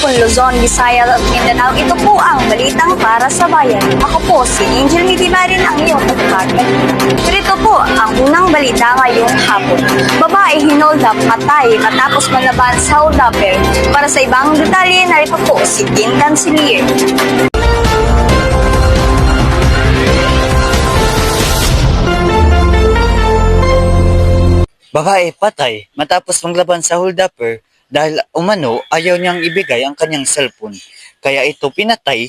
hapon Luzon, Visayas at Mindanao. Ito po ang Balitang Para sa Bayan. Ako po si Angel Midimarin, ang iyong pagkakat. Ito po ang unang balita ngayong hapon. Babae hinold up patay matapos manlaban sa hold-upper. Para sa ibang detalye, narito po si Kim Cancelier. Babae patay matapos maglaban sa hold-upper dahil umano ayaw niyang ibigay ang kanyang cellphone. Kaya ito pinatay,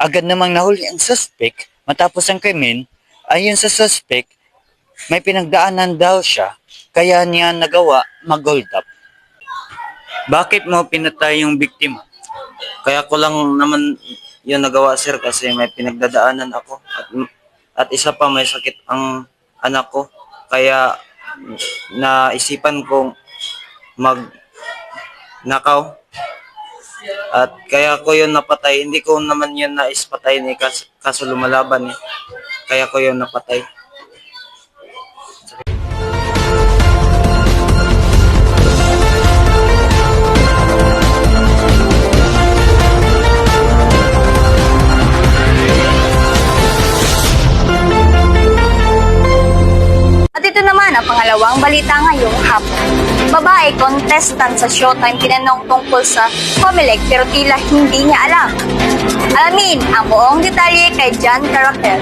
agad namang nahuli ang suspect matapos ang krimen. Ayon sa suspect, may pinagdaanan daw siya kaya niya nagawa mag-hold up. Bakit mo pinatay yung biktima? Kaya ko lang naman yun nagawa, sir, kasi may pinagdadaanan ako. At isa pa, may sakit ang anak ko. Kaya naisipan kong magnakaw. At kaya ko yun napatay. Hindi ko naman yun naispatay ni kaso lumalaban. Kaya ko yun napatay. At ito naman ang pangalawang balita ngayong hapon. Babae contestant sa Showtime tinanong tungkol sa Comelec pero tila hindi niya alam. Alamin ang buong detalye kay John Caracal.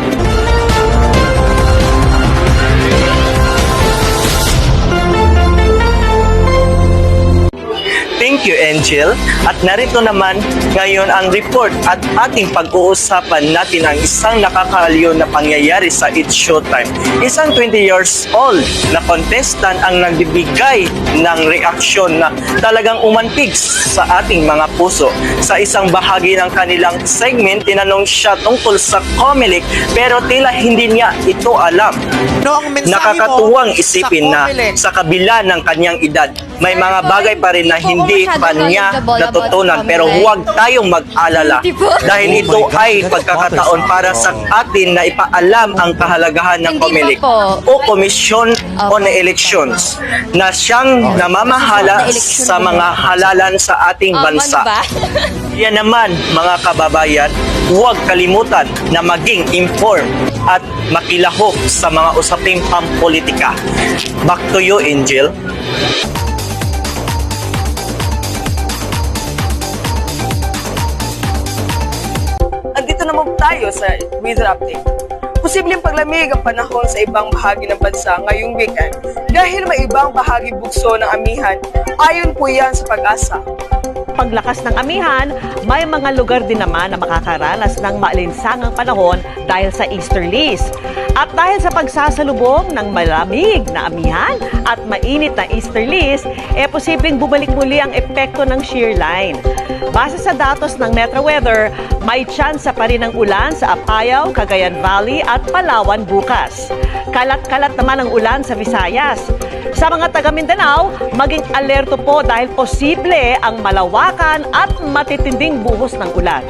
Thank you, Angel. At narito naman ngayon ang report at ating pag-uusapan natin ang isang nakakaliw na pangyayari sa It's Showtime. Isang 20 years old na contestant ang nagbibigay ng reaksyon na talagang umantig sa ating mga puso. Sa isang bahagi ng kanilang segment, tinanong siya tungkol sa Comelec pero tila hindi niya ito alam. Nakakatuwang isipin na sa kabila ng kanyang edad, may mga bagay pa rin na hindi pa niya natutunan, pero huwag tayong mag-alala dahil ito ay pagkakataon para sa atin na ipaalam ang kahalagahan ng Comelec o Commission on Elections na siyang namamahala sa mga halalan sa ating bansa. Yan naman mga kababayan, huwag kalimutan na maging informed at makilahok sa mga usaping pampolitika. Back to you, Angel. Andito naman tayo sa weather update. Posibleng paglamig ang panahon sa ibang bahagi ng bansa ngayong weekend dahil may ibang bahagi bugso ng amihan. Ayon po yan sa Pag-asa. Paglakas ng amihan, may mga lugar din naman na makakaranas ng maalinsangang panahon dahil sa easterlies. At dahil sa pagsasalubong ng malamig na amihan at mainit na easterlies, posibleng bumalik muli ang epekto ng shear line. Base sa datos ng Metro Weather, may tsansa pa rin ng ulan sa Apayao, Cagayan Valley at Palawan bukas. Kalat-kalat naman ang ulan sa Visayas. Sa mga taga Mindanao, maging alerto po dahil posible ang malawakan at matitinding buhos ng ulan.